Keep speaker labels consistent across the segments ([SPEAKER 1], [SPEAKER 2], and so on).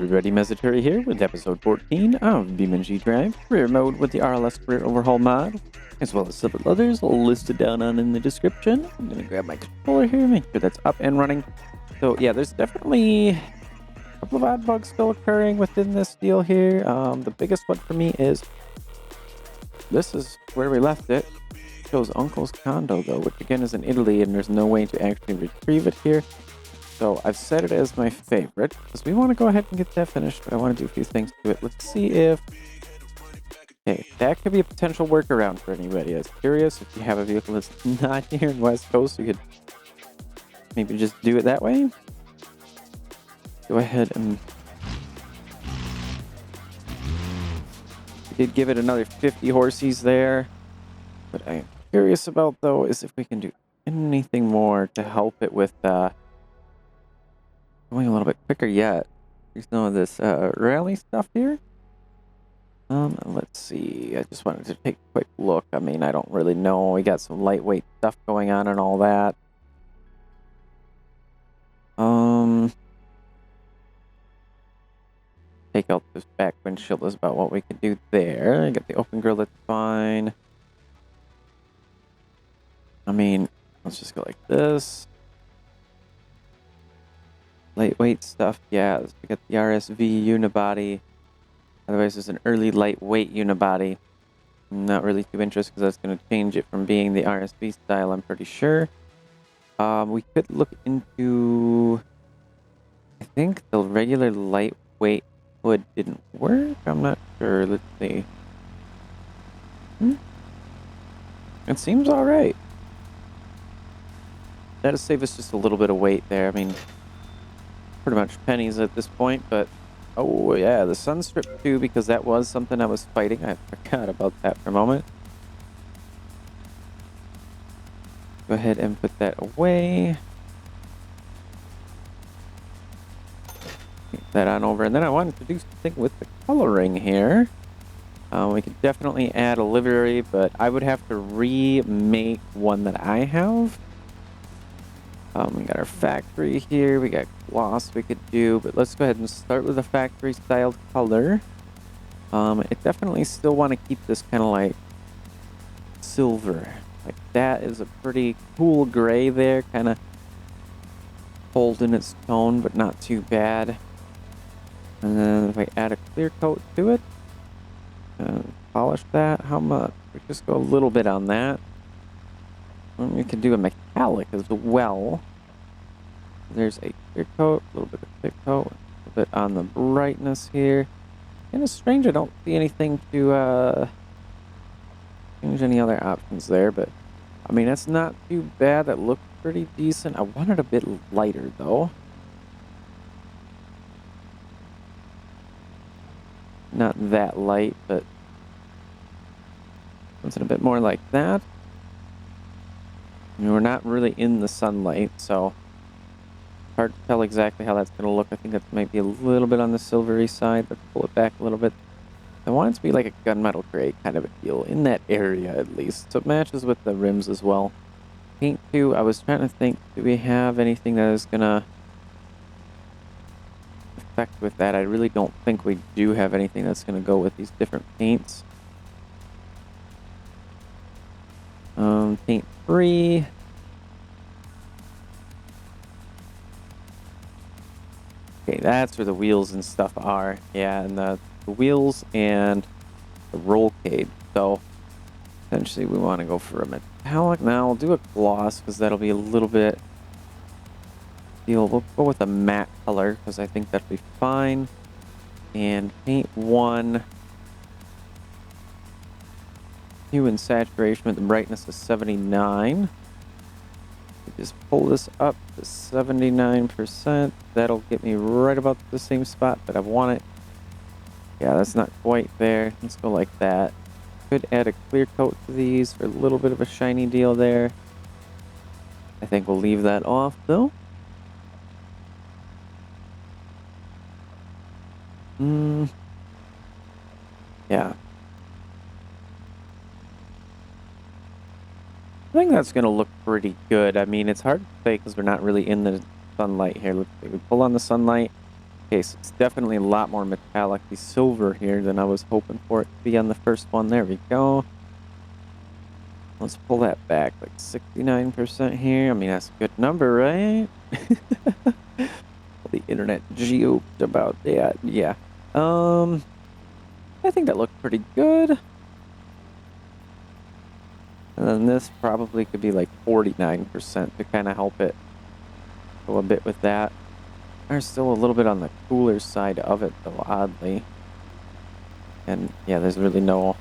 [SPEAKER 1] everybody, Mezaturi here with episode 14 of BeamNG Career Mode with the RLS Career Overhaul mod, as well as several others listed down in the description. I'm going to grab my controller here, make sure that's up and running. So yeah, there's definitely a couple of odd bugs still occurring within this deal here. The biggest one for me is, this is where we left it. It shows Uncle's condo though, which again is in Italy, and there's no way to actually retrieve it here. So I've set it as my favorite because we want to go ahead and get that finished, but I want to do a few things to it. Let's see if... Okay, that could be a potential workaround for anybody. I was curious if you have a vehicle that's not here in West Coast, you could maybe just do it that way. Go ahead and... We did give it another 50 horses there. What I'm curious about though is if we can do anything more to help it with going a little bit quicker yet. There's some of this rally stuff here. Let's see. I just wanted to take a quick look. I mean, I don't really know. We got some lightweight stuff going on and all that. Take out this back windshield is about what we can do there. Get the open grill, that's fine. I mean, let's just go like this. Lightweight stuff, yeah. We got the RSV unibody. Otherwise, there's an early lightweight unibody. I'm not really too interested because that's going to change it from being the RSV style, I'm pretty sure. We could look into... I think the regular lightweight hood didn't work. I'm not sure. Let's see. It seems alright. That'll save us just a little bit of weight there. I mean... pretty much pennies at this point, but oh yeah, the sun strip too, because that was something I was fighting. I forgot about that for a moment. Go ahead and put that away. Get that on over, and then I wanted to do something with the coloring here. We could definitely add a livery, but I would have to remake one that I have. We got our factory here, we got gloss we could do, but let's go ahead and start with a factory styled color. I definitely still want to keep this kind of like silver. Like that is a pretty cool gray there, kind of holding its tone, but not too bad. And then if I add a clear coat to it, polish that, how much? We just go a little bit on that. We can do a metallic as well. There's a clear coat, a little bit of thick coat, a little bit on the brightness here. And it's strange, I don't see anything to change any other options there, but I mean, that's not too bad. That looked pretty decent. I want it a bit lighter though. Not that light, but something a bit more like that. I mean, we're not really in the sunlight, so hard to tell exactly how that's going to look. I think that might be a little bit on the silvery side. Let's pull it back a little bit. I want it to be like a gunmetal gray kind of a deal, in that area at least. So it matches with the rims as well. Paint too, I was trying to think, do we have anything that is going to affect with that? I really don't think we do have anything that's going to go with these different paints. Paint free. Okay, that's where the wheels and stuff are. Yeah, and the wheels and the roll cage. So essentially we want to go for a metallic. Now we'll do a gloss because that'll be a little bit deal. We'll go with a matte color because I think that'll be fine. And paint one. Hue and saturation with the brightness of 79. Just pull this up to 79%. That'll get me right about the same spot that I want it. Yeah, that's not quite there. Let's go like that. Could add a clear coat to these for a little bit of a shiny deal there. I think we'll leave that off though. Yeah. I think that's going to look pretty good. I mean, it's hard to say because we're not really in the sunlight here. Let's see. We pull on the sunlight. Okay, so it's definitely a lot more metallic silver here than I was hoping for it to be on the first one. There we go. Let's pull that back, like 69% here. I mean, that's a good number, right? The internet joked about that. Yeah. I think that looked pretty good. And then this probably could be like 49% to kind of help it go a bit with that. There's still a little bit on the cooler side of it, though, oddly. And yeah, there's really no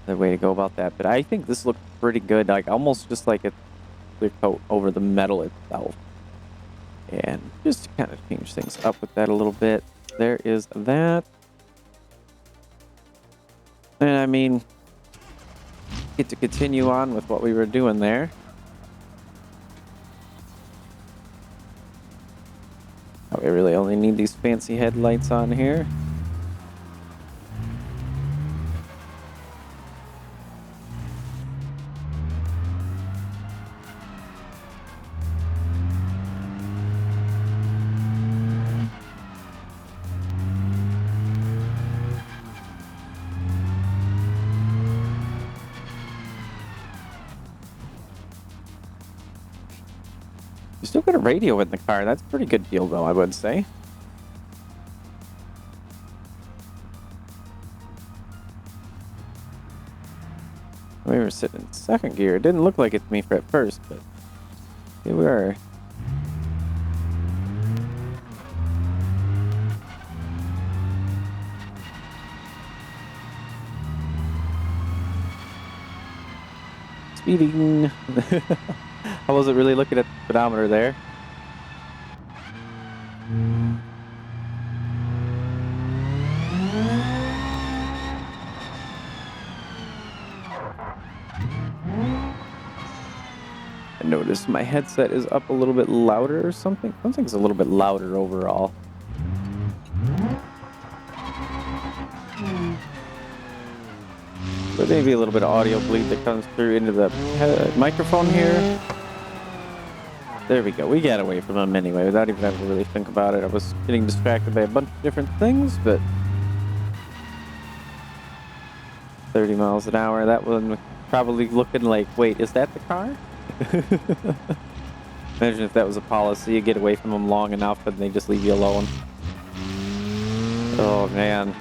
[SPEAKER 1] other way to go about that. But I think this looked pretty good, like almost just like a clear coat over the metal itself. And just to kind of change things up with that a little bit, there is that. And I mean, get to continue on with what we were doing there. Oh, we really only need these fancy headlights on here. You still got a radio in the car. That's a pretty good deal, though, I would say. We were sitting in second gear. It didn't look like it to me at first, but here we are. Speeding. I wasn't really looking at the speedometer there. I noticed my headset is up a little bit louder or something. Something's a little bit louder overall. But maybe a little bit of audio bleed that comes through into the microphone here. There we go. We got away from them anyway without even having to really think about it. I was getting distracted by a bunch of different things, but 30 miles an hour. That one probably looking like, wait, is that the car? Imagine if that was a policy. You get away from them long enough and they just leave you alone. Oh, man.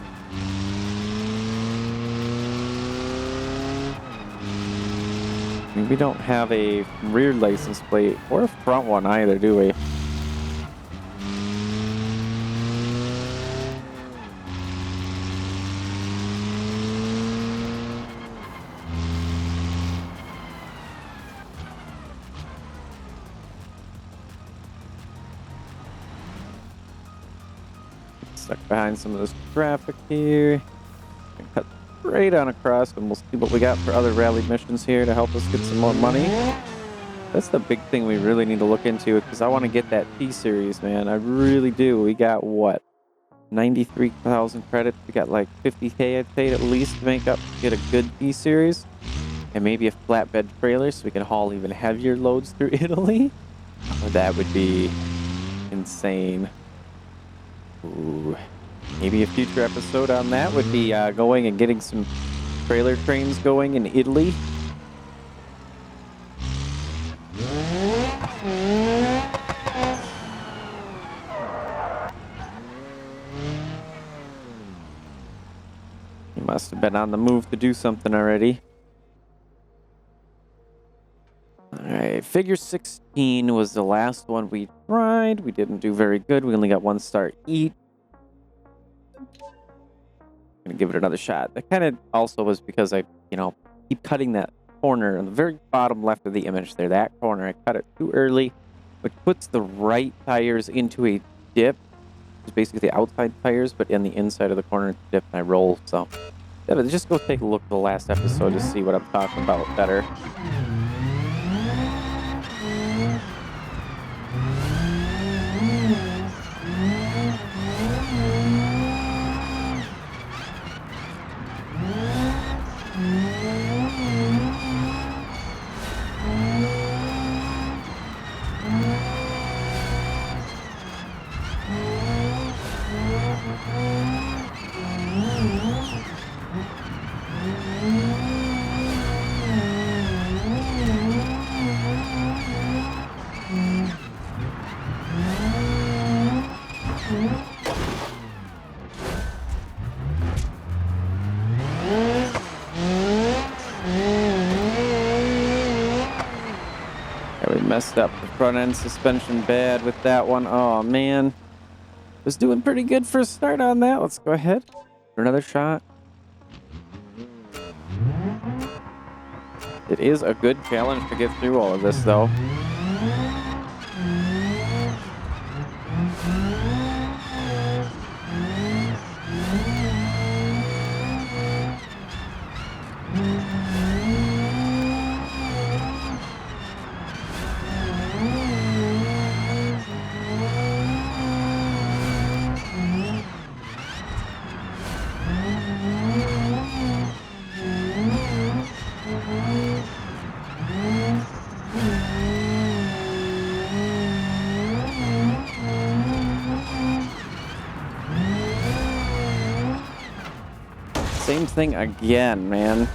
[SPEAKER 1] We don't have a rear license plate or a front one either, do we? Stuck behind some of this traffic here. Cut right on across, and we'll see what we got for other rally missions here to help us get some more money. That's the big thing we really need to look into, because I want to get that T-Series, man. I really do. We got, what, 93,000 credits? We got like 50K, I'd say, at least to make up to get a good T-Series. And maybe a flatbed trailer so we can haul even heavier loads through Italy. Oh, that would be insane. Ooh. Maybe a future episode on that would be going and getting some trailer trains going in Italy. You must have been on the move to do something already. Alright, figure 16 was the last one we tried. We didn't do very good. We only got 1 star each. Gonna give it another shot. That kind of also was because I, keep cutting that corner on the very bottom left of the image there. That corner, I cut it too early, which puts the right tires into a dip. It's basically the outside tires, but in the inside of the corner, it's dip, and I roll. So, yeah, but just go take a look at the last episode to see what I'm talking about better. messed up the front end suspension bad with that one. Oh man, was doing pretty good for a start on that. Let's go ahead for another shot. It is a good challenge to get through all of this though. Same thing again, man.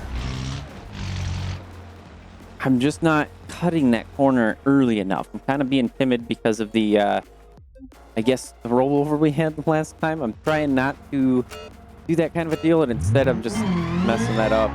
[SPEAKER 1] I'm just not cutting that corner early enough. I'm kind of being timid because of the, I guess, the rollover we had the last time. I'm trying not to do that kind of a deal, and instead I'm just messing that up.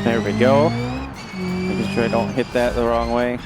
[SPEAKER 1] There we go. Making sure I don't hit that the wrong way.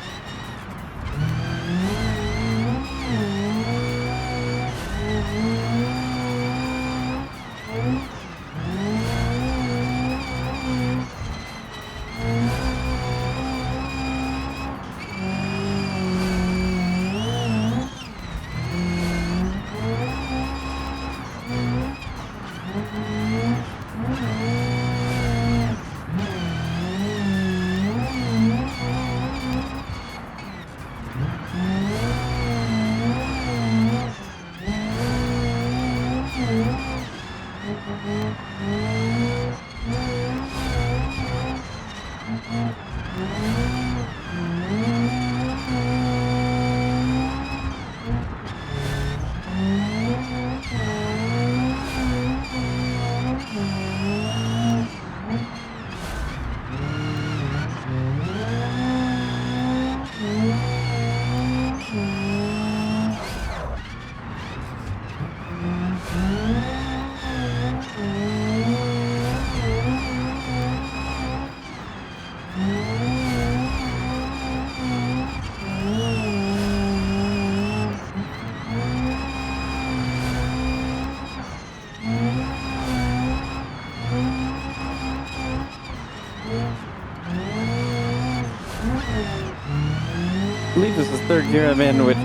[SPEAKER 1] I believe this is the third gear I'm in, which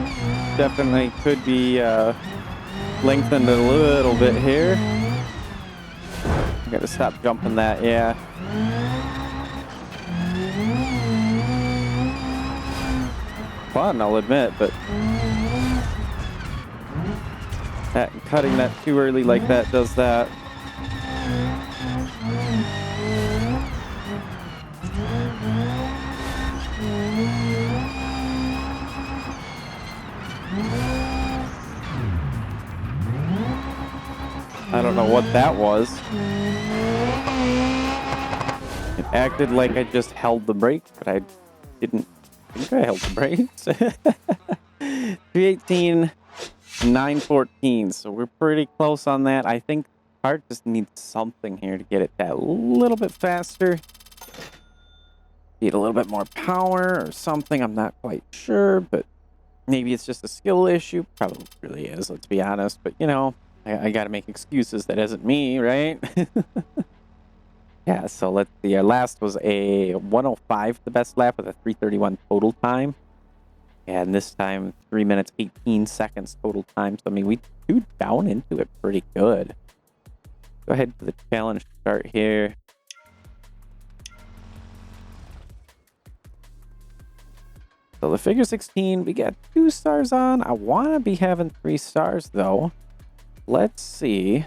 [SPEAKER 1] definitely could be lengthened a little bit here. I gotta stop jumping that, yeah. Fun, I'll admit, but that cutting that too early like that does that. I don't know what that was. It acted like I just held the brake, but I didn't think I held the brakes. 318, 914, so we're pretty close on that. I think the car just needs something here to get it that little bit faster. Need a little bit more power or something, I'm not quite sure, but maybe it's just a skill issue. Probably really is, let's be honest, but you know, I gotta make excuses. That isn't me, right? Yeah, so let's see. Our last was a 105, the best lap with a 3:31 total time. And this time, 3 minutes, 18 seconds total time. So, I mean, we do down into it pretty good. Go ahead to the challenge start here. So the figure 16, we got 2 stars on. I want to be having 3 stars, though. Let's see if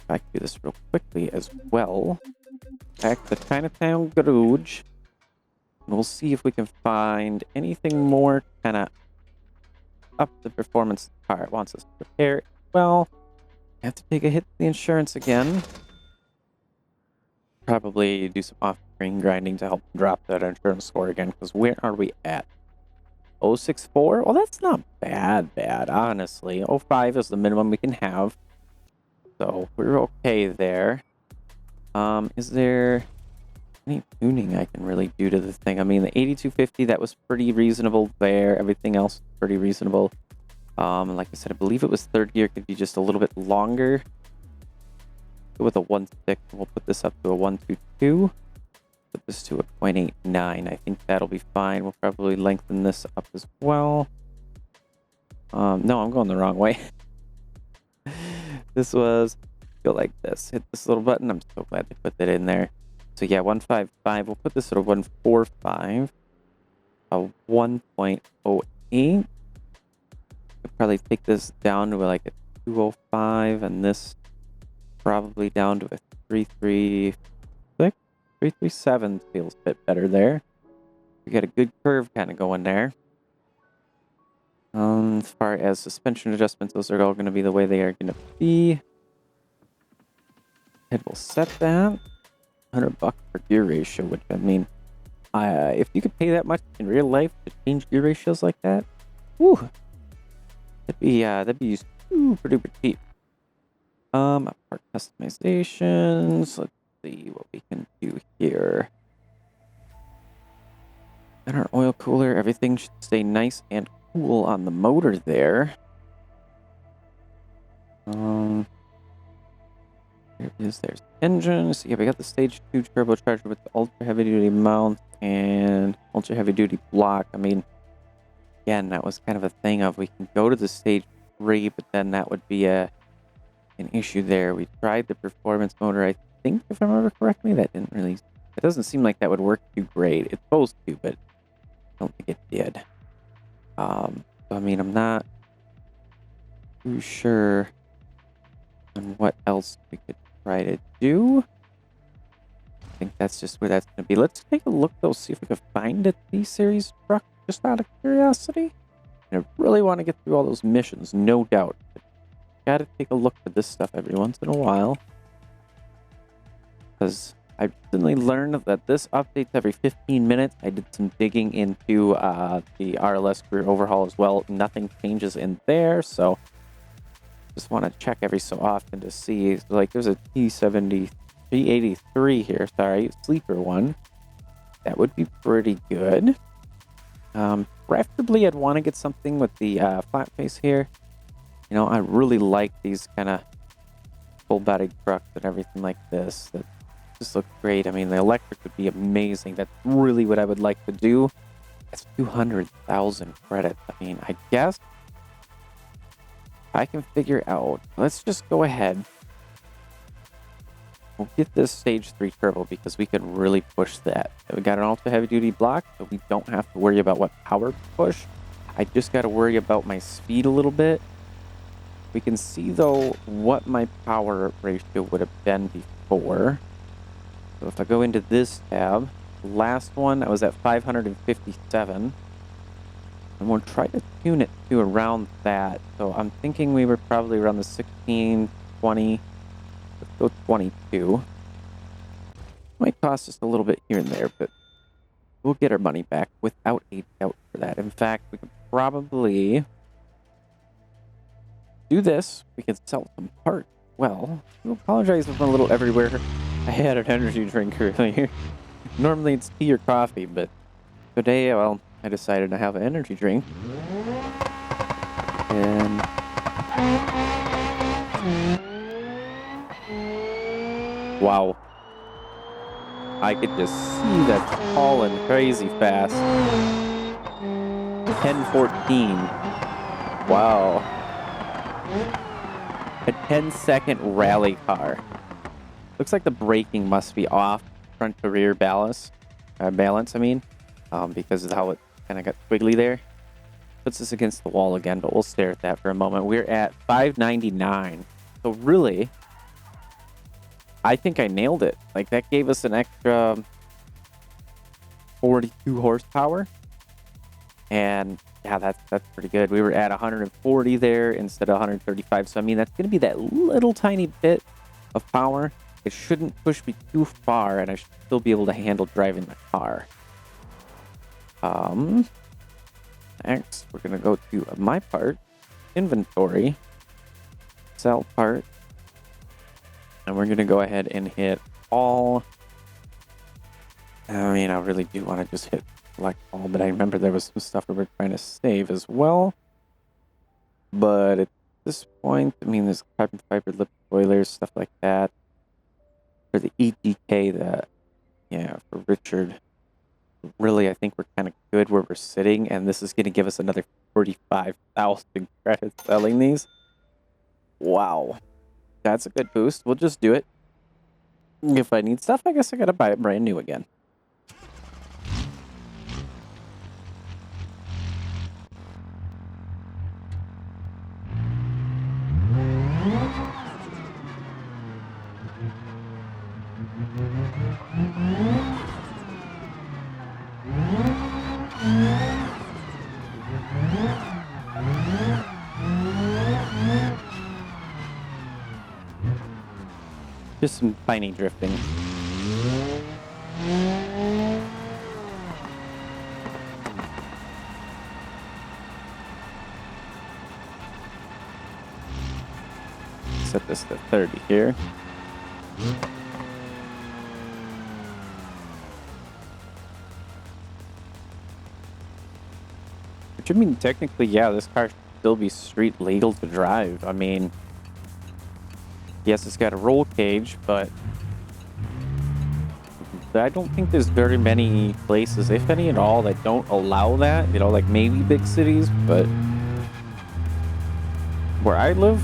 [SPEAKER 1] I can do this real quickly as well. Back to Chinatown Garage. And we'll see if we can find anything more kind of up the performance the car wants us to prepare. Well, I have to take a hit to the insurance again. Probably do some off-screen grinding to help drop that insurance score again, because where are we at? 064? Well, that's not bad, honestly. 05 is the minimum we can have. So we're okay there. Is there any tuning I can really do to the thing? I mean, the 8250, that was pretty reasonable there. Everything else pretty reasonable. Like I said, I believe it was third gear could be just a little bit longer. Go with a 1.6. We'll put this up to a 1.22. Put this to a 0.89. I think that'll be fine. We'll probably lengthen this up as well. No, I'm going the wrong way. This was go like this. Hit this little button. I'm so glad they put that in there. So yeah, 155. We'll put this at a 145. A 1.08. Could probably take this down to like a 205, and this probably down to a 336. 337 feels a bit better there. We got a good curve kind of going there. As far as suspension adjustments, those are all going to be the way they are going to be. And we'll set that. $100 for gear ratio, which I mean, if you could pay that much in real life to change gear ratios like that, whew, that'd be super duper cheap. Part customizations. Let's see what we can do here. And our oil cooler, everything should stay nice and cool on the motor there. There's engine. So yeah, we got the stage 2 turbocharger with the ultra heavy duty mount and ultra heavy duty block. I mean, again, that was kind of a thing of we can go to the stage 3, but then that would be an issue there. We tried the performance motor, I think, if I remember correctly, it doesn't seem like that would work too great. It's supposed to, but I don't think it did. So I mean, I'm not too sure on what else we could try to do. I think that's just where that's going to be. Let's take a look, though, see if we can find a T-Series truck, just out of curiosity. And I really want to get through all those missions, no doubt. Got to take a look for this stuff every once in a while. Because I recently learned that this updates every 15 minutes. I did some digging into the RLS Career Overhaul as well. Nothing changes in there, so just want to check every so often to see. Like, there's a T83 here, sorry, sleeper one. That would be pretty good. Preferably, I'd want to get something with the flat face here. You know, I really like these kind of full-bodied trucks and everything like this. That just look great. I mean, the electric would be amazing. That's really what I would like to do. That's 200,000 credits. I mean, I guess I can figure out. Let's just go ahead. We'll get this stage 3 turbo because we can really push that. We got an ultra heavy duty block, so we don't have to worry about what power to push. I just got to worry about my speed a little bit. We can see, though, what my power ratio would have been before. So if I go into this tab, the last one, I was at 557. And we'll try to tune it to around that. So I'm thinking we were probably around the 16, 20. Let's go 22. Might cost us a little bit here and there, but we'll get our money back without a doubt for that. In fact, we could probably do this. We can sell some parts. Well, I apologize if I'm a little everywhere. I had an energy drink earlier. Normally it's tea or coffee, but today, well, I decided to have an energy drink. And wow. I could just see that falling crazy fast. 10:14. Wow. A 10-second rally car. Looks like the braking must be off front to rear balance, because of how it kind of got squiggly there. Puts us against the wall again, but we'll stare at that for a moment. We're at 599. So really, I think I nailed it. Like, that gave us an extra 42 horsepower. And yeah, that's pretty good. We were at 140 there instead of 135. So I mean, that's going to be that little tiny bit of power. It shouldn't push me too far, and I should still be able to handle driving the car. Next, we're going to go to my part, inventory, sell part, and we're going to go ahead and hit all. I mean, I really do want to just hit select all, but I remember there was some stuff we were trying to save as well. But at this point, I mean, there's carbon fiber lip spoilers, stuff like that. For the EGK, for Richard, really, I think we're kind of good where we're sitting, and this is going to give us another 45,000 credits selling these. Wow. That's a good boost. We'll just do it. If I need stuff, I guess I got to buy it brand new again. Just some tiny drifting. Set this to 30 here. Which, I mean, technically, yeah, this car should still be street legal to drive. I mean, yes, it's got a roll cage, but I don't think there's very many places, if any at all, that don't allow that. You know, like maybe big cities, but where I live,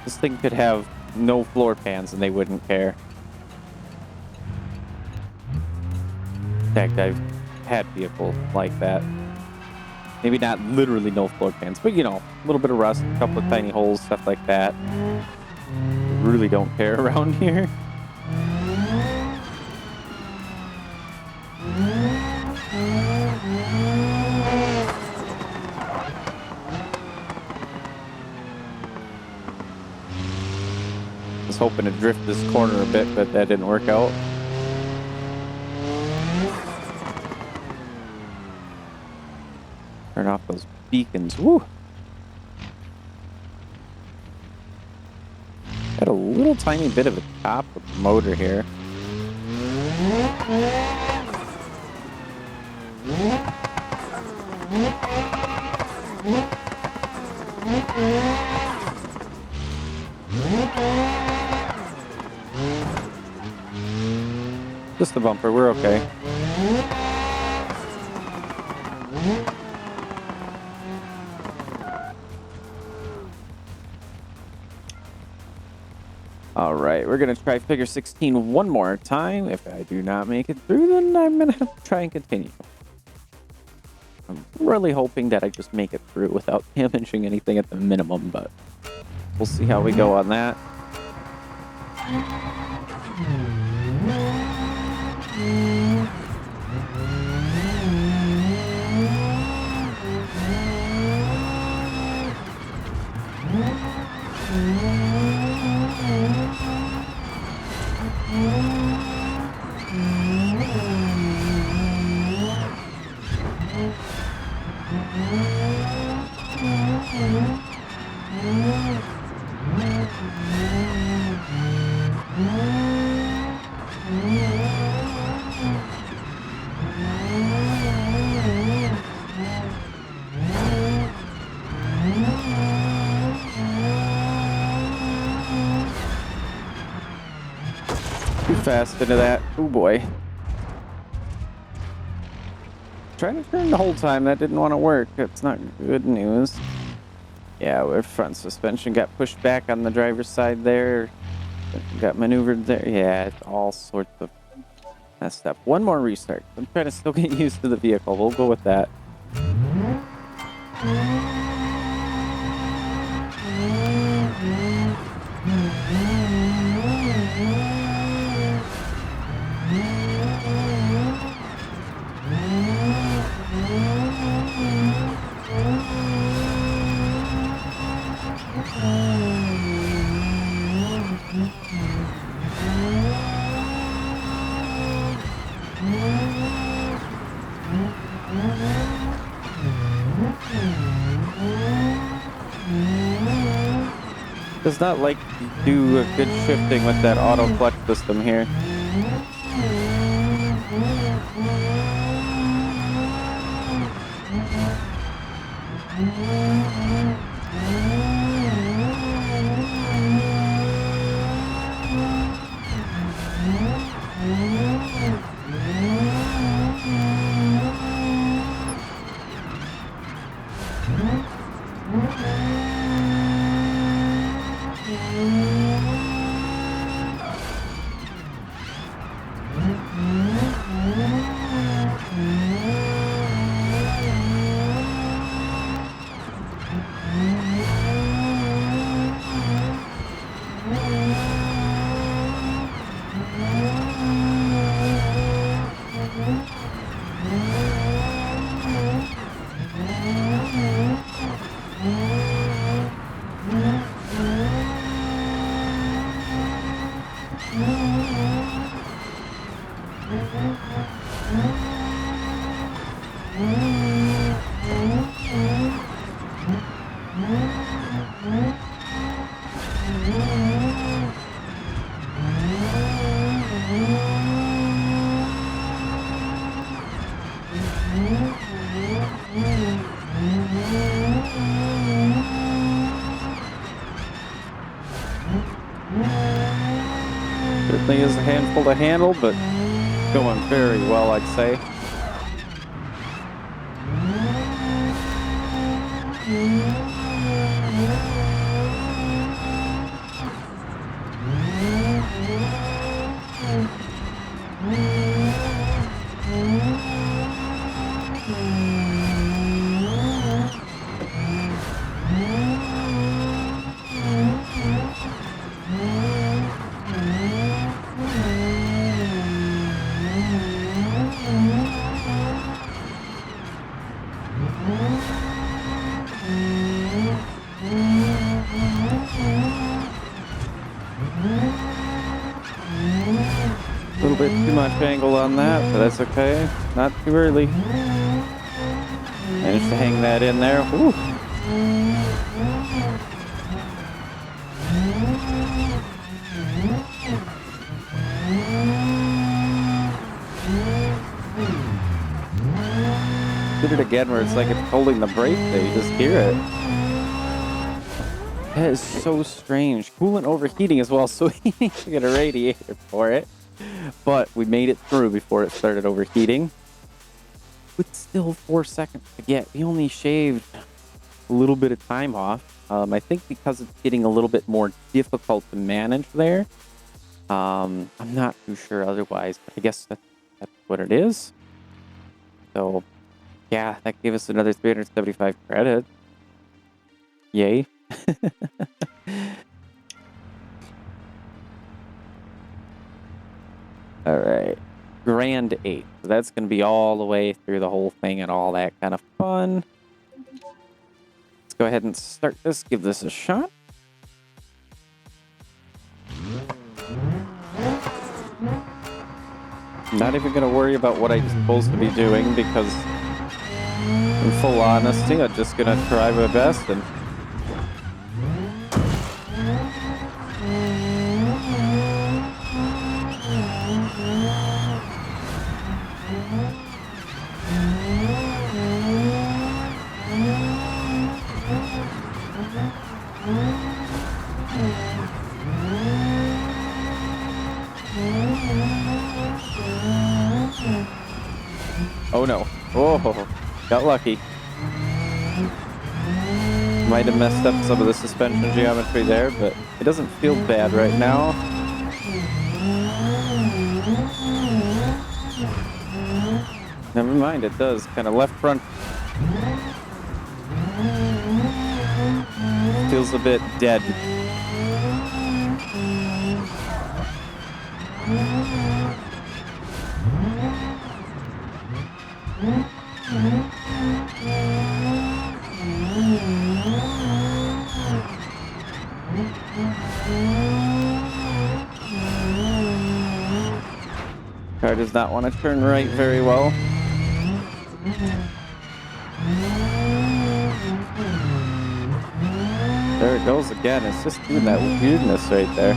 [SPEAKER 1] this thing could have no floor pans and they wouldn't care. In fact, I've had vehicles like that. Maybe not literally no floor pans, but you know, a little bit of rust, a couple of tiny holes, stuff like that. Really don't care around here. I was hoping to drift this corner a bit, but that didn't work out. Turn off those beacons. Woo! Got a little tiny bit of a top with the motor here. Just the bumper, we're okay. All right, we're going to try figure 16 one more time. If I do not make it through, then I'm going to have to try and continue. I'm really hoping that I just make it through without damaging anything at the minimum, but we'll see how we go on that. too fast into that. Oh boy. Trying to turn the whole time. That didn't want to work. That's not good news. Yeah, our front suspension got pushed back on the driver's side there. Got maneuvered there. Yeah, it's all sorts of messed up. One more restart. I'm trying to still get used to the vehicle. We'll go with that. Does not like to do a good shifting with that auto clutch system here. Certainly is a handful to handle, but going very well, I'd say. A little bit too much angle on that, but that's okay. Not too early. Managed to hang that in there. Whew. Did it again where it's like it's holding the brake there. You just hear it. That is so strange. Coolant overheating as well, so we need to get a radiator for it. But we made it through before it started overheating. With still 4 seconds to get. We only shaved a little bit of time off. I think because it's getting a little bit more difficult to manage there. I'm not too sure otherwise, but I guess that's what it is. So, yeah, that gave us another 375 credit. Yay. All right, Grand 8. So that's going to be all the way through the whole thing and all that kind of fun. Let's go ahead and start this, give this a shot. Not even going to worry about what I'm supposed to be doing because in full honesty, I'm just going to try my best and Oh no. Oh, got lucky. Might have messed up some of the suspension geometry there, but it doesn't feel bad right now. Never mind, it does. Kind of left front. Feels a bit dead. Car does not want to turn right very well. There it goes again. It's just doing that weirdness right there.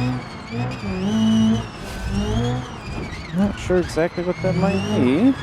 [SPEAKER 1] Not sure exactly what that might be.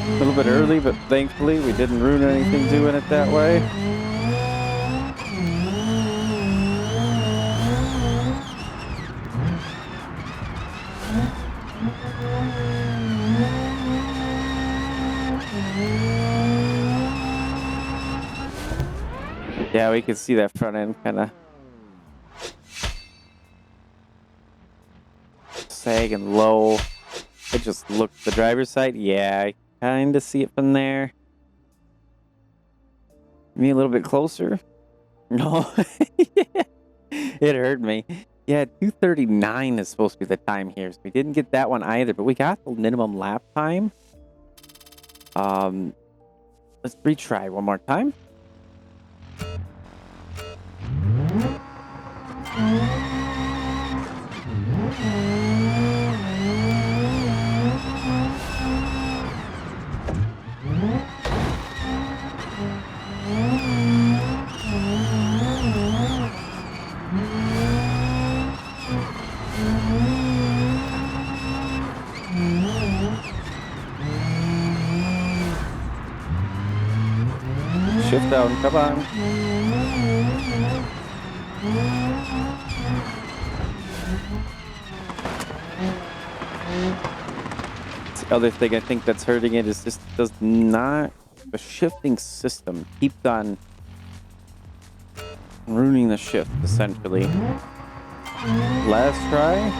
[SPEAKER 1] A little bit early, but thankfully we didn't ruin anything doing it that way. Yeah, we could see that front end kind of sagging low. I just looked the driver's side. Yeah, I kind of see it from there. Me a little bit closer. No, yeah. It hurt me. Yeah, 2:39 is supposed to be the time here. So we didn't get that one either, but we got the minimum lap time. Let's retry one more time. Shift down, come on. The other thing I think that's hurting it is just does not, the shifting system keeps on ruining the shift essentially. Last try.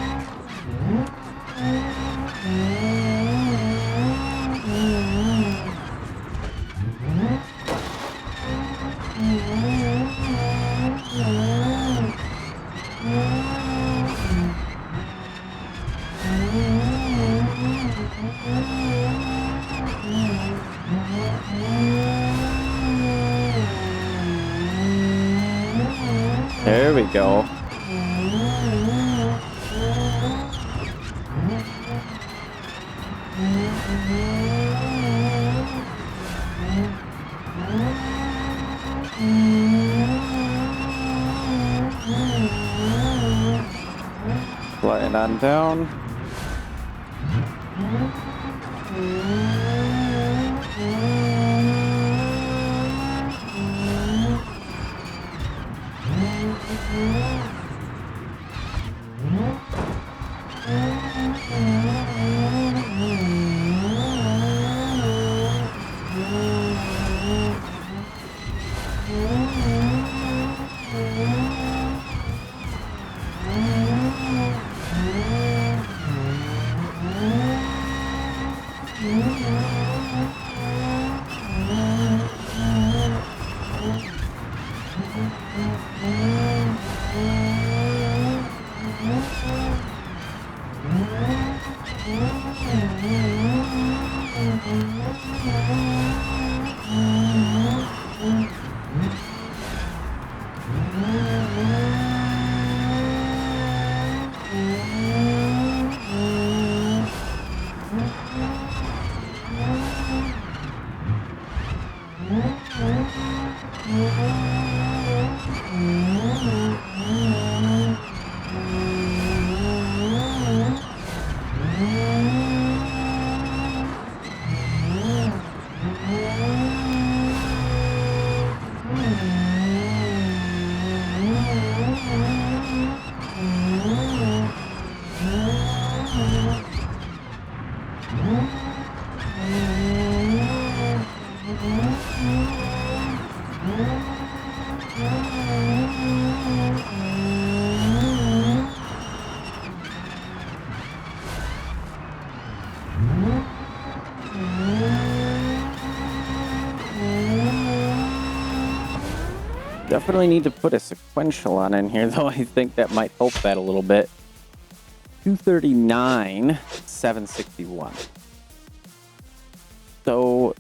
[SPEAKER 1] There we go. Sliding on down. Definitely need to put a sequential on in here, though. I think that might help that a little bit. 239, 761. So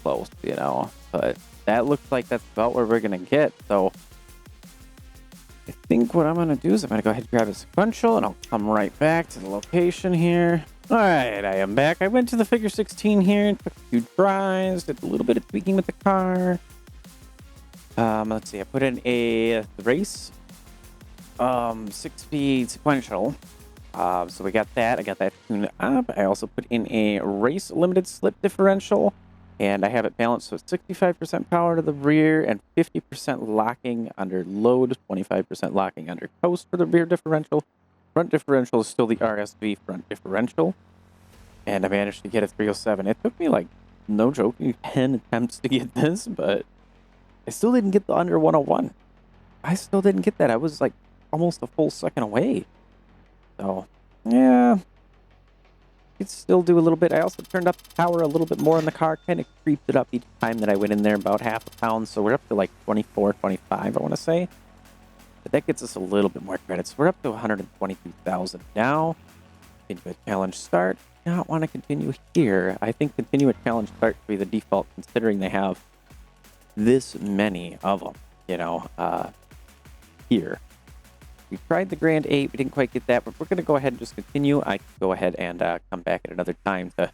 [SPEAKER 1] close, you know. But that looks like that's about where we're going to get. So I think what I'm going to do is I'm going to go ahead and grab a sequential, and I'll come right back to the location here. All right, I am back. I went to the figure 16 here, took a few tries, did a little bit of tweaking with the car. Let's see, I put in a race 6-speed sequential. So we got that. I got that tuned up. I also put in a race limited slip differential, and I have it balanced so it's 65% power to the rear and 50% locking under load, 25% locking under coast for the rear differential. Front differential is still the RSV front differential, and I managed to get a 307. It took me, like, no joking, 10 attempts to get this, but I still didn't get the under 101. I still didn't get that. I was like almost a full second away. So, yeah. Could still do a little bit. I also turned up the power a little bit more in the car. Kind of creeped it up each time that I went in there, about half a pound. So we're up to like 24, 25, I want to say. But that gets us a little bit more credits. We're up to 122,000 now. Continue a challenge start. Not want to continue here. I think continue a challenge start to be the default, considering they have this many of them, you know, here. We tried the Grand 8, we didn't quite get that, but we're going to go ahead and just continue. I can go ahead and come back at another time to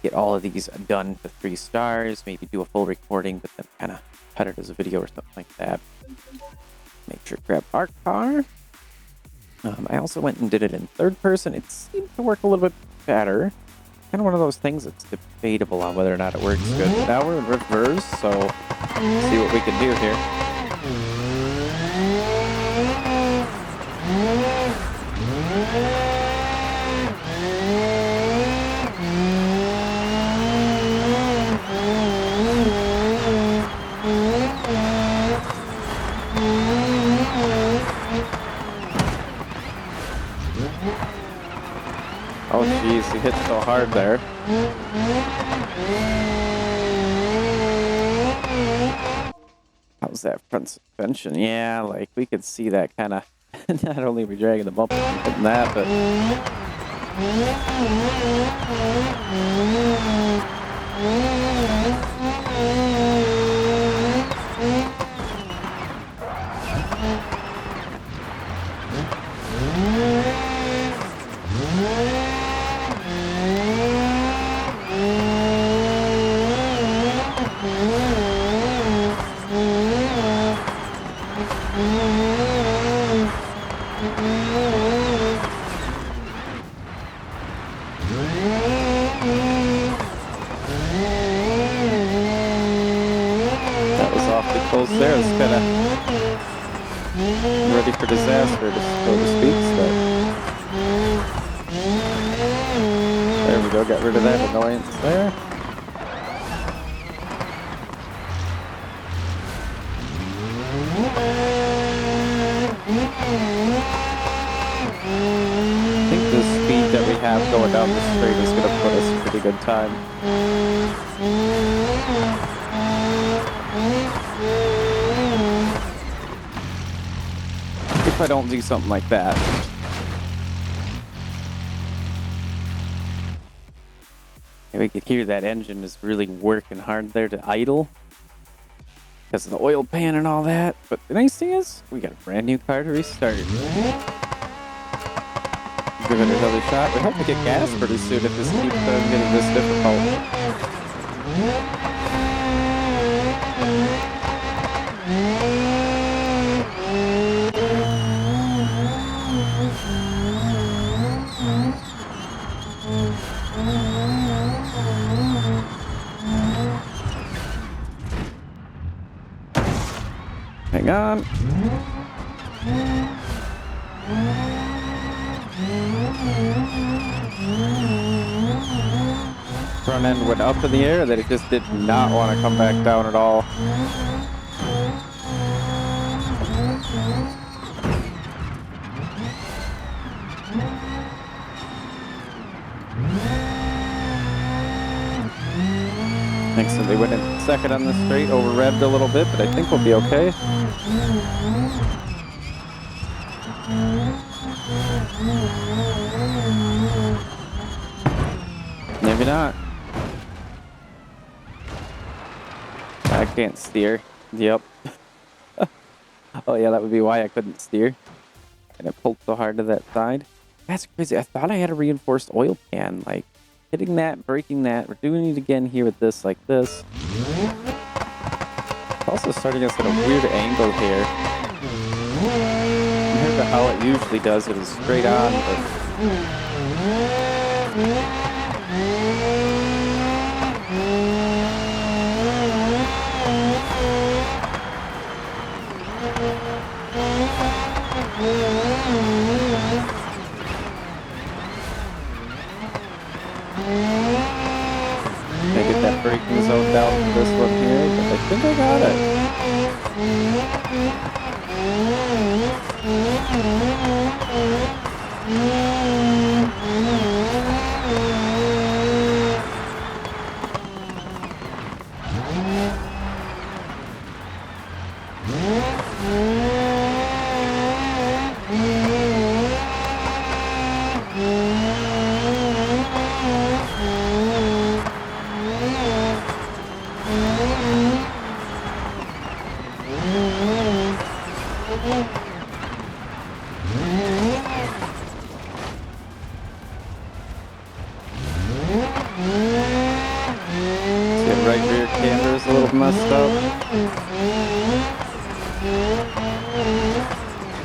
[SPEAKER 1] get all of these done to 3 stars, maybe do a full recording, but then kind of cut it as a video or something like that. Make sure to grab our car. I also went and did it in third person. It seemed to work a little bit better. Kind of one of those things that's debatable on whether or not it works good. But now we're in reverse, so let's see what we can do here. Oh jeez, he hit so hard there. How's that front suspension? Yeah, like we could see that kind of, not only we dragging the bumper and that, but close there. It's kind of ready for disaster, so to speak. So there we go. Got rid of that annoyance there. I think the speed that we have going down the straight is going to put us in pretty good time. If I don't do something like that. And we could hear that engine is really working hard there to idle because of the oil pan and all that. But the nice thing is, we got a brand new car to restart. give it another shot. We hope to get gas pretty soon if this keeps getting this difficult. Hang on. Front end went up in the air, that it just did not want to come back down at all. They went in second on the straight, over revved a little bit, but I think we'll be okay. Maybe not. I can't steer. Yep. Oh yeah, that would be why I couldn't steer. And it pulled so hard to that side. That's crazy. I thought I had a reinforced oil pan, like hitting that, breaking that. We're doing it again here with this, like this. It's also starting us at a weird angle here. Compared to how it usually does, it is straight on, but... Get that braking zone down to this one here, but I think I got it.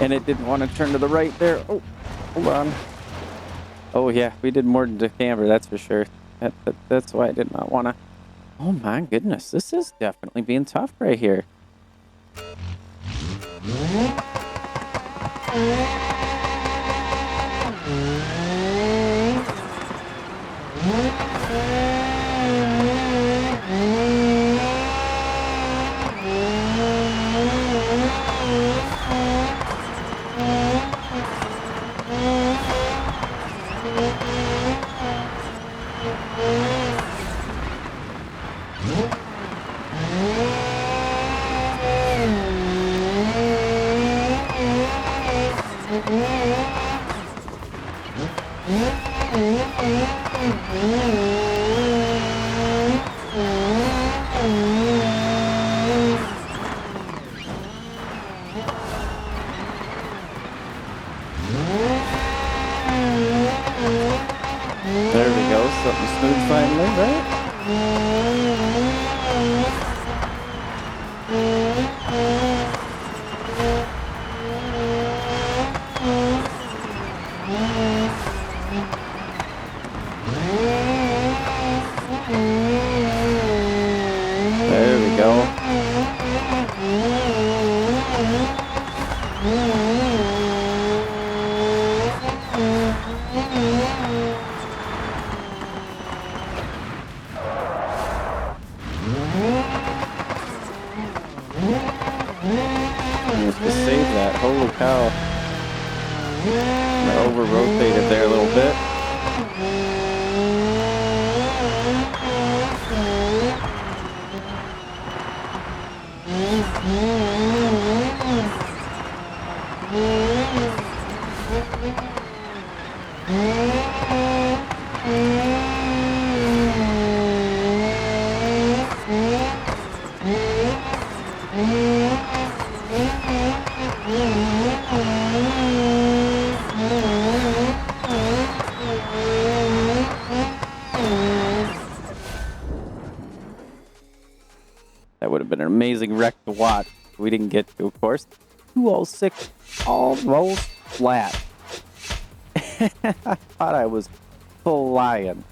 [SPEAKER 1] And it didn't want to turn to the right there. Oh, hold on. Oh yeah, we did more than camber, that's for sure. That's why I did not want to. Oh my goodness, this is definitely being tough right here. There we go, something smooth finally, right? There we go. Just to save that, holy cow. I over-rotated there a little bit. would have been an amazing wreck to watch. We didn't get to, of course. 206, almost flat. I thought I was flying.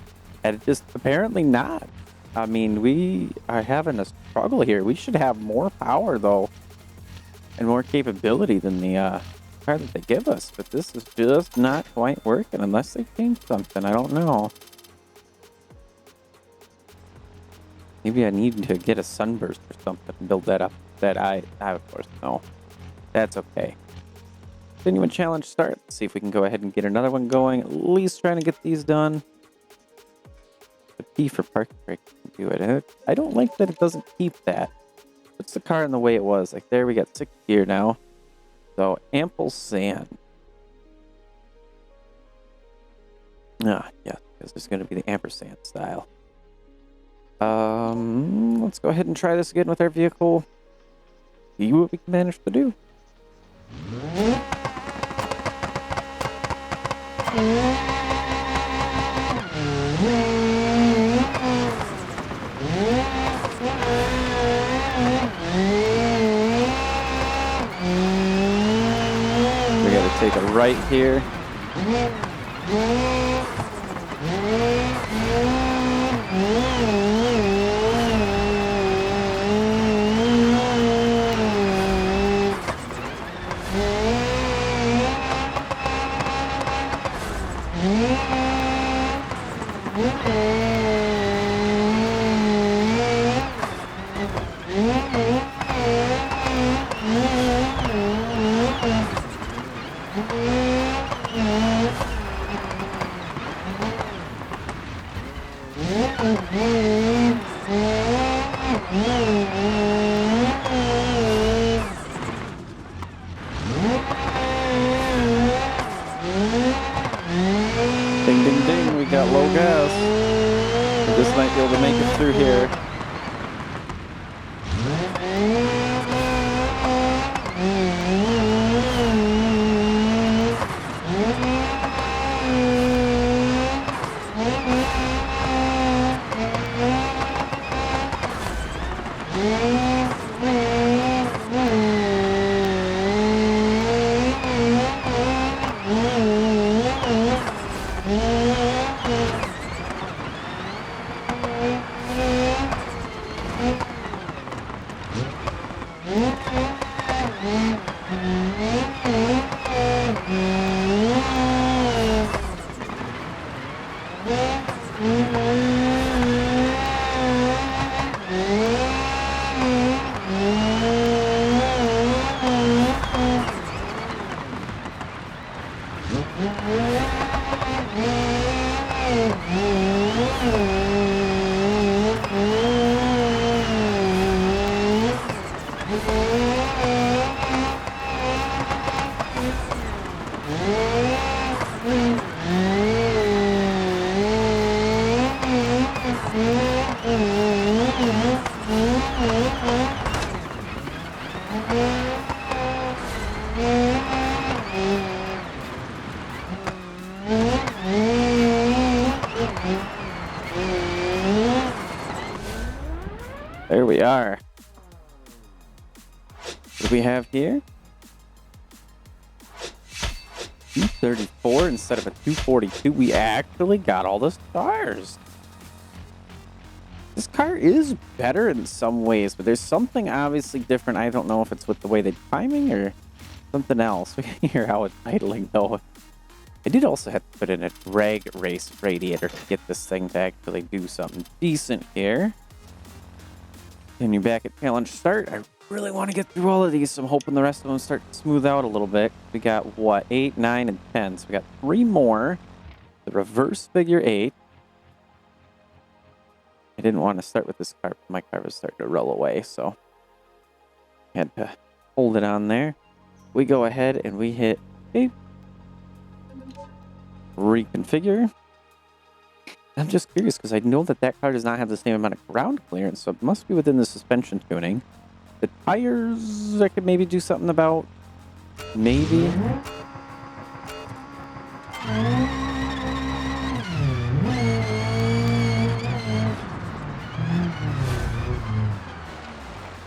[SPEAKER 1] And just apparently not. I mean, we are having a struggle here. We should have more power, though, and more capability than the car that they give us. But this is just not quite working unless they change something. I don't know. Maybe I need to get a sunburst or something and build that up. That I of course, no. That's okay. Genuine challenge start. Let's see if we can go ahead and get another one going. At least trying to get these done. The P for park brake can do it. I don't like that it doesn't keep that. Puts the car in the way it was. Like there, we got 6 gear now. So ample sand. Ah, yeah, because there's going to be the ampersand style. Let's go ahead and try this again with our vehicle. See what we can manage to do. We gotta take a right here. Ding, ding, ding, we got low gas. We just might be able to make it through here. There we are. What do we have here? 234 instead of a 242. We actually got all the stars. This car is better in some ways, but there's something obviously different. I don't know if it's with the way they're timing or something else. We can hear how it's idling though. I did also have to put in a drag race radiator to get this thing to actually do something decent here. Continue back at challenge start. I really want to get through all of these, so I'm hoping the rest of them start to smooth out a little bit. We got, what, 8, 9, and 10. So we got 3 more. The reverse figure 8. I didn't want to start with this car. My car was starting to roll away, so I had to hold it on there. We go ahead and we hit okay. Reconfigure. I'm just curious because I know that that car does not have the same amount of ground clearance, so it must be within the suspension tuning. The tires, I could maybe do something about. Maybe.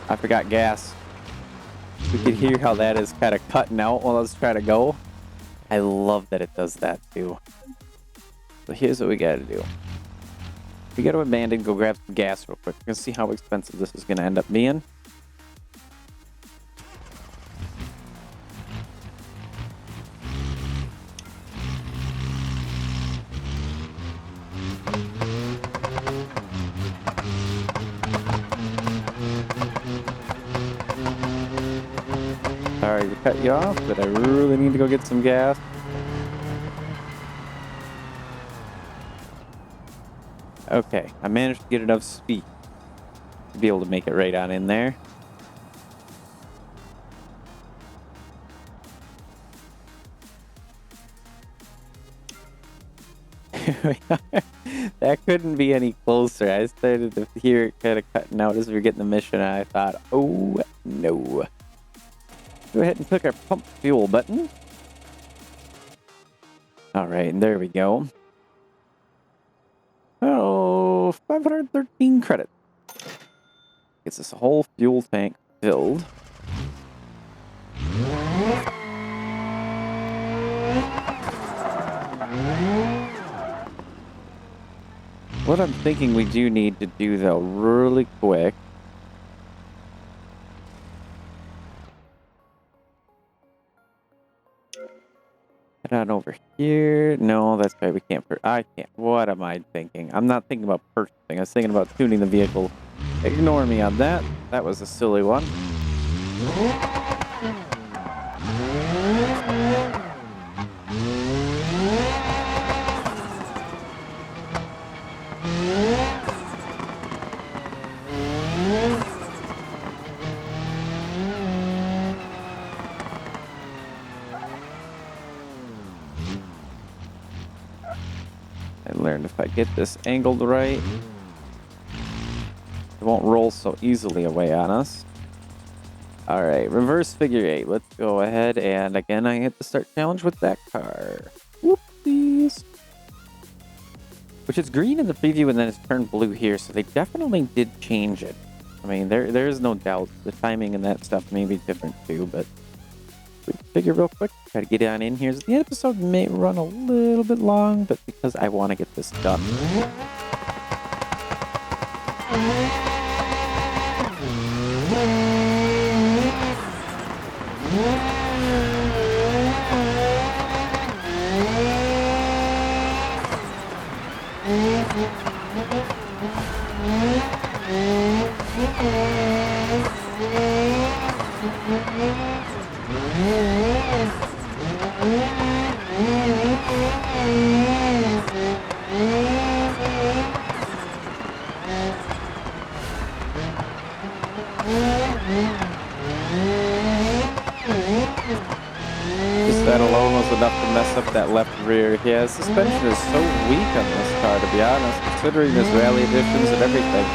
[SPEAKER 1] I forgot gas. We could hear how that is kind of cutting out while I was trying to go. I love that it does that too. So here's what we gotta do. We gotta abandon, go grab some gas real quick. We're gonna see how expensive this is gonna end up being. Sorry to cut you off, but I really need to go get some gas. Okay, I managed to get enough speed to be able to make it right on in there. That couldn't be any closer. I started to hear it kind of cutting out as we were getting the mission, and I thought, oh no. Go ahead and click our pump fuel button. All right, and there we go. Oh, 513 credits. Gets us a whole fuel tank filled. What I'm thinking we do need to do, though, really quick. Head on over here. No, that's right. We can't. I can't. What am I thinking? I'm not thinking about purchasing. I was thinking about tuning the vehicle. Ignore me on that. That was a silly one. I learned if I get this angled right, it won't roll so easily away on us. All right, reverse figure 8. Let's go ahead, and again, I hit the start challenge with that car. Whoopsies. Which is green in the preview, and then it's turned blue here, so they definitely did change it. I mean, there's no doubt. The timing and that stuff may be different too, but figure real quick. Try to get on in here. The episode may run a little bit long, but because I want to get this done. Just that alone was enough to mess up that left rear. Yeah, suspension is so weak on this car, to be honest, considering there's rally additions and everything.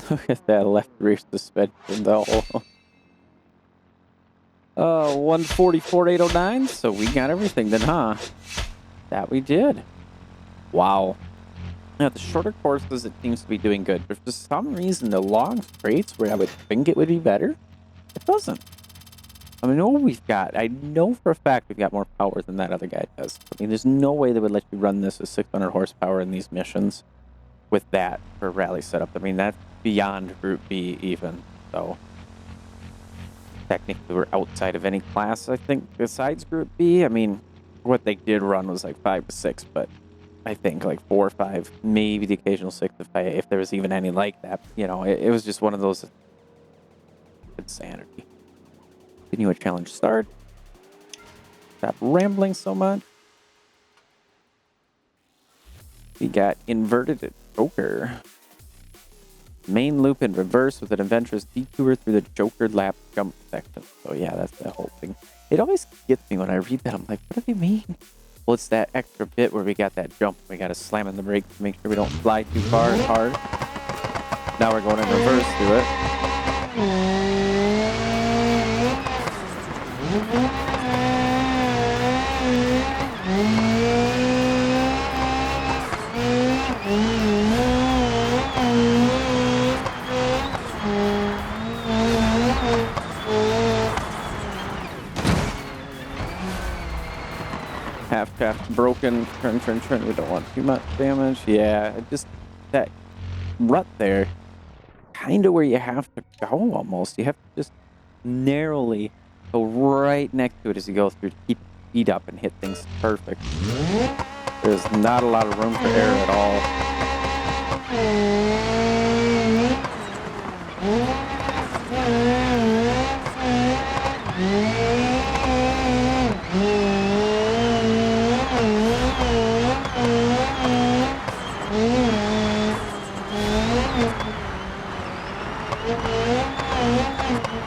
[SPEAKER 1] Look at that left rear suspension, though. 144,809. So we got everything then, huh? That we did. Wow. Now, the shorter courses, it seems to be doing good. But for some reason, the long straights, where I would think it would be better, it doesn't. I mean, I know for a fact we've got more power than that other guy does. I mean, there's no way they would let you run this with 600 horsepower in these missions with that for rally setup. I mean, beyond Group B even. So technically we're outside of any class, I think, besides Group B. I mean, what they did run was like 5 to 6, but I think like 4 or 5, maybe the occasional 6 if there was even any like that. You know, it was just one of those insanity. Continue a challenge start. Stop rambling so much. We got inverted Joker. Main loop in reverse with an adventurous detour through the Joker lap jump section. So yeah, that's the whole thing. It always gets me when I read that. I'm like, what do they mean? Well, it's that extra bit where we got that jump. We got to slam in the brake to make sure we don't fly too far hard. Now we're going in reverse through it. Half shaft broken. Turn. We don't want too much damage. Yeah, just that rut there. Kind of where you have to go almost. You have to just narrowly go right next to it as you go through to keep your feet up and hit things perfect. There's not a lot of room for error at all.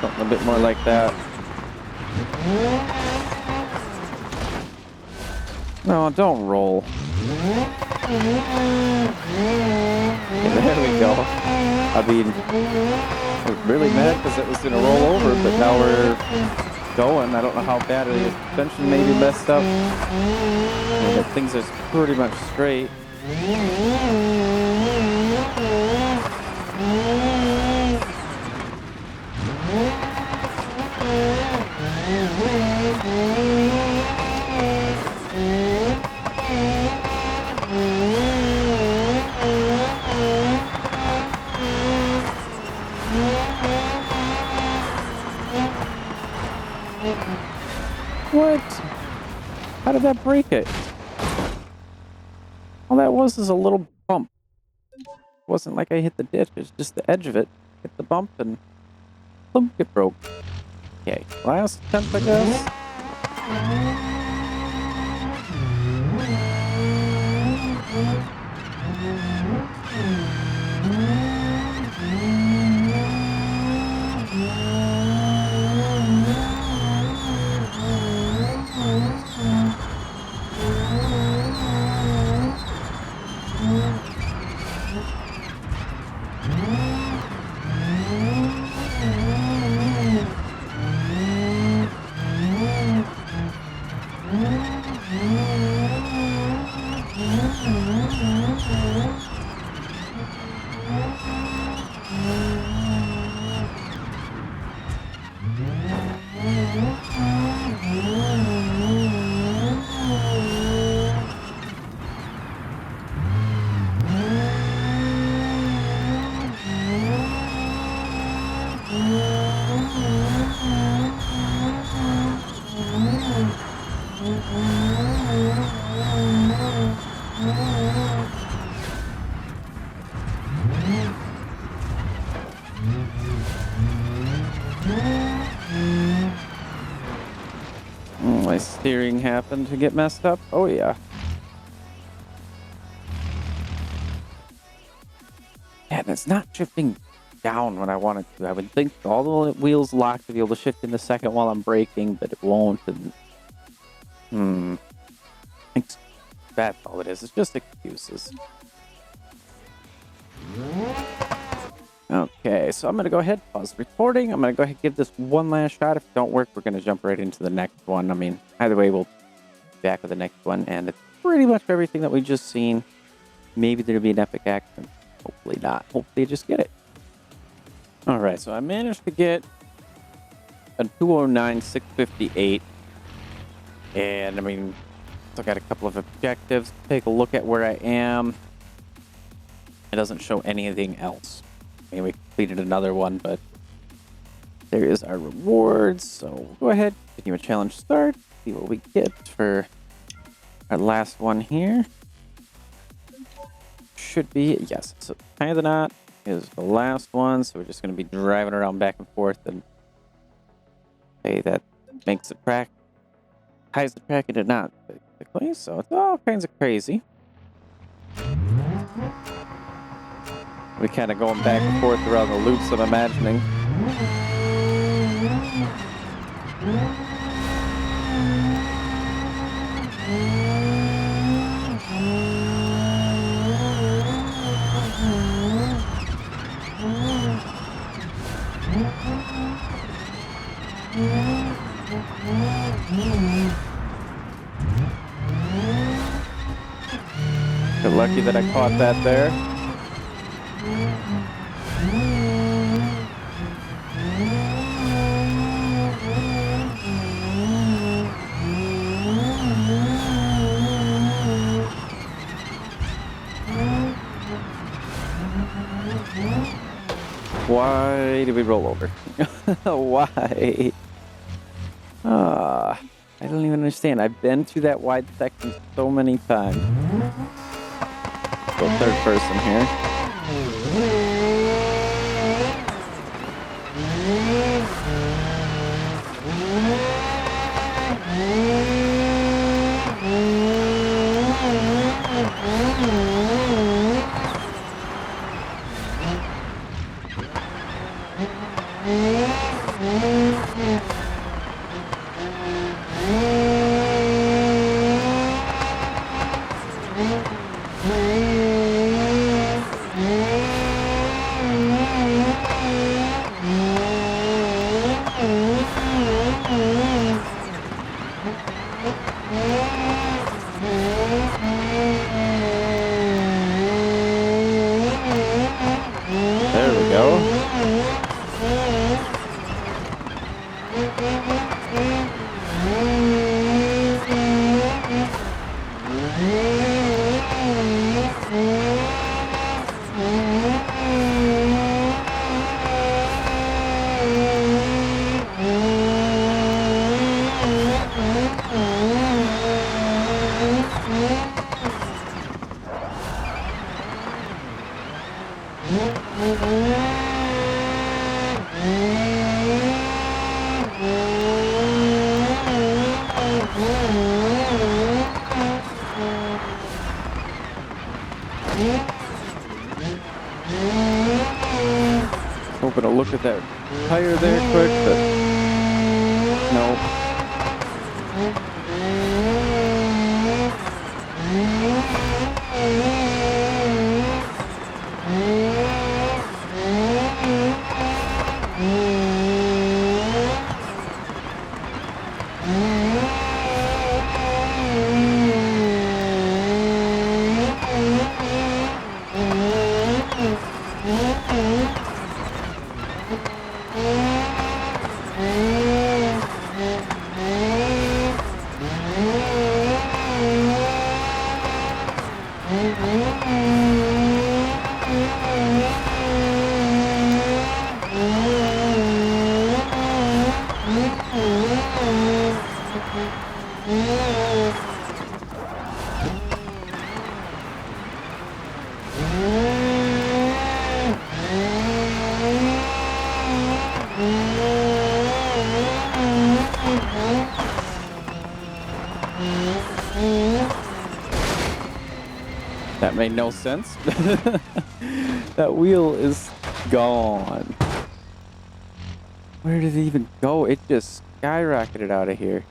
[SPEAKER 1] Something a bit more like that. No, don't roll. Okay, there we go. I mean, I was really mad because it was going to roll over, but now we're going. I don't know how bad the suspension may be messed up. And things are pretty much straight. What? How did that break it? All that was is a little bump. It wasn't like I hit the ditch, it's just the edge of it. Hit the bump and boom, it broke. Okay, last attempt, I guess. My steering happened to get messed up. Oh yeah. And it's not shifting down when I want it to. I would think all the wheels locked to be able to shift in the second while I'm braking, but it won't. And that's all it is. It's just excuses. Okay, so I'm going to go ahead, pause the recording. I'm going to go ahead and give this one last shot. If it don't work, we're going to jump right into the next one. I mean, either way, we'll be back with the next one. And it's pretty much everything that we just seen. Maybe there'll be an epic accident. Hopefully not. Hopefully you just get it. All right, so I managed to get a 209,658. And, I mean, still got a couple of objectives. Take a look at where I am. It doesn't show anything else. I mean, we completed another one, but there is our rewards. So we'll go ahead, continue a challenge start, see what we get for our last one here. Should be, yes, so tie the knot is the last one. So we're just going to be driving around back and forth, and say that makes the track, ties the track into knot basically. So it's all kinds of crazy. We kind of going back and forth around the loops I'm imagining. Get lucky that I caught that there. Why did we roll over? Why? I don't even understand. I've been to that wide section so many times. Go third person here. There we go. Hoping to look at that tire there quick, but no. That made no sense. That wheel is gone. Where did it even go? It just skyrocketed out of here.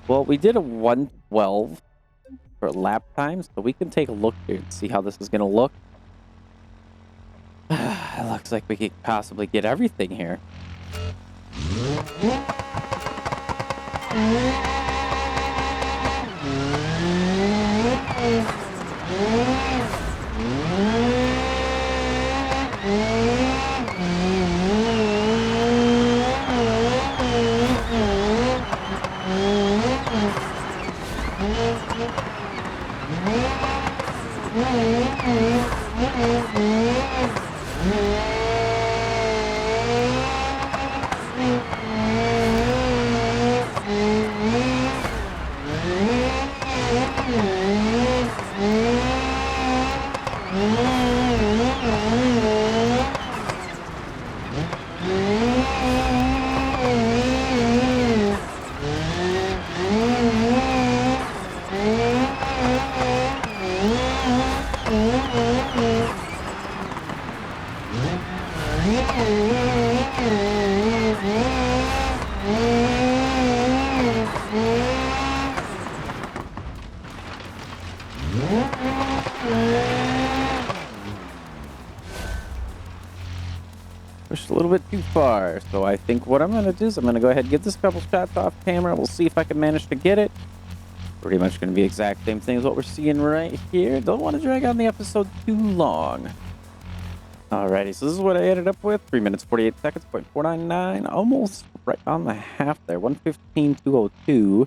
[SPEAKER 1] Well, we did a 112 for lap time, so we can take a look here and see how this is going to look. It looks like we could possibly get everything here. Pushed a little bit too far, so I think what I'm going to do is I'm going to go ahead and get this couple shots off camera. We'll see if I can manage to get it. Pretty much going to be the exact same thing as what we're seeing right here. Don't want to drag on the episode too long. Alrighty, so this is what I ended up with. 3 minutes, 48 seconds, 0.499. Almost right on the half there. 115.202.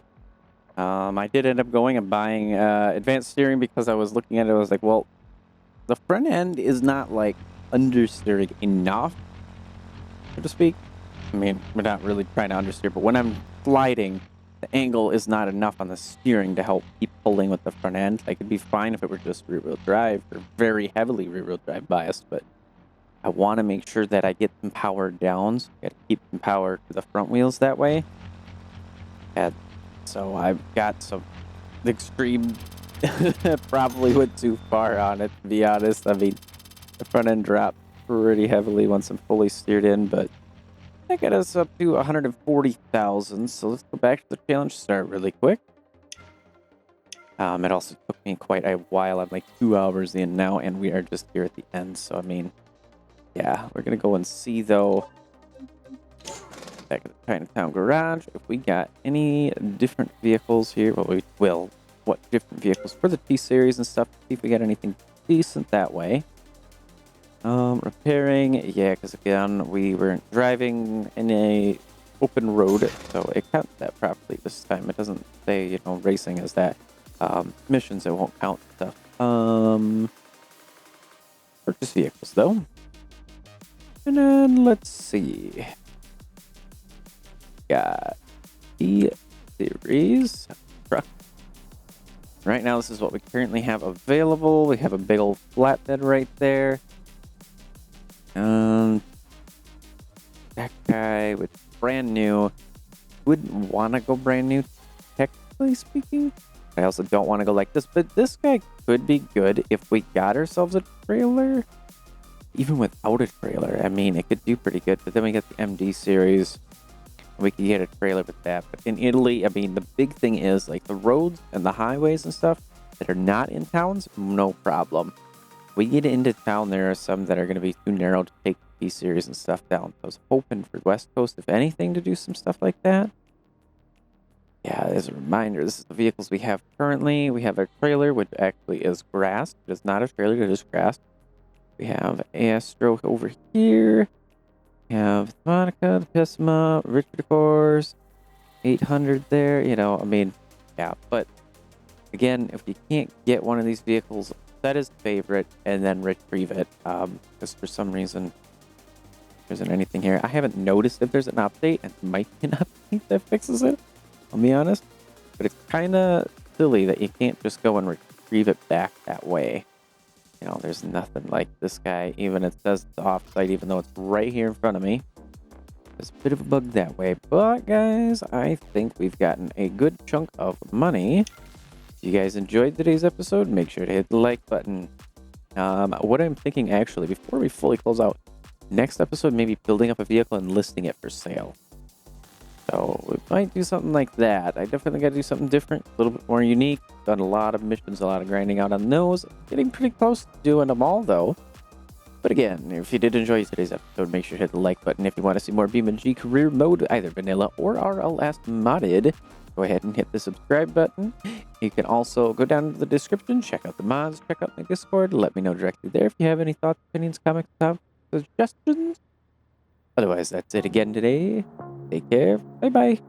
[SPEAKER 1] I did end up going and buying advanced steering because I was looking at it. I was like, well, the front end is not like understeering enough, so to speak. I mean, we're not really trying to understeer, but when I'm sliding, the angle is not enough on the steering to help keep pulling with the front end. Like, it'd be fine if it were just rear-wheel drive or very heavily rear-wheel drive biased, but I want to make sure that I get some power down. So I got to keep some power to the front wheels that way. And so I've got some extreme, probably went too far on it, to be honest. I mean, the front end dropped pretty heavily once I'm fully steered in, but that got us up to 140,000. So let's go back to the challenge start really quick. It also took me quite a while. I'm like 2 hours in now, and we are just here at the end. So, I mean, yeah, we're going to go and see, though, back at the Chinatown garage, if we got any different vehicles here. Well, we will. What different vehicles for the T-Series and stuff. See if we got anything decent that way. Repairing, yeah, because again, we weren't driving in a open road, so it counts that properly this time. It doesn't say, you know, racing as that. Missions, it won't count stuff. Purchase vehicles, though. And then, let's see. Got E-Series truck. Right now, this is what we currently have available. We have a big old flatbed right there. That guy with brand new. Wouldn't want to go brand new, technically speaking. I also don't want to go like this, but this guy could be good if we got ourselves a trailer. Even without a trailer, I mean, it could do pretty good. But then we get the MD series. We could get a trailer with that. But in Italy, I mean, the big thing is like the roads and the highways and stuff that are not in towns, no problem. We get into town, there are some that are going to be too narrow to take the P-Series and stuff down. So I was hoping for West Coast, if anything, to do some stuff like that. Yeah, as a reminder, this is the vehicles we have currently. We have our trailer, which actually is grass. It is not a trailer, it is grass. We have Asrock over here. We have Monica, the Pisma, Richard Course, 800 there. You know, I mean, yeah. But again, if you can't get one of these vehicles, set his favorite and then retrieve it. Because for some reason, there isn't anything here. I haven't noticed if there's an update, and it might be an update that fixes it. I'll be honest. But it's kind of silly that you can't just go and retrieve it back that way. You know, there's nothing like this guy. Even it says it's off-site, even though it's right here in front of me. There's a bit of a bug that way. But, guys, I think we've gotten a good chunk of money. If you guys enjoyed today's episode, make sure to hit the like button. What I'm thinking, actually, before we fully close out, next episode, maybe building up a vehicle and listing it for sale. So we might do something like that. I definitely got to do something different, a little bit more unique. Done a lot of missions, a lot of grinding out on those. Getting pretty close to doing them all, though. But again, if you did enjoy today's episode, make sure to hit the like button. If you want to see more BeamNG Career mode, either vanilla or RLS modded, go ahead and hit the subscribe button. You can also go down to the description, check out the mods, check out my Discord, let me know directly there if you have any thoughts, opinions, comments, suggestions. Otherwise, that's it again today. Take care. Bye-bye.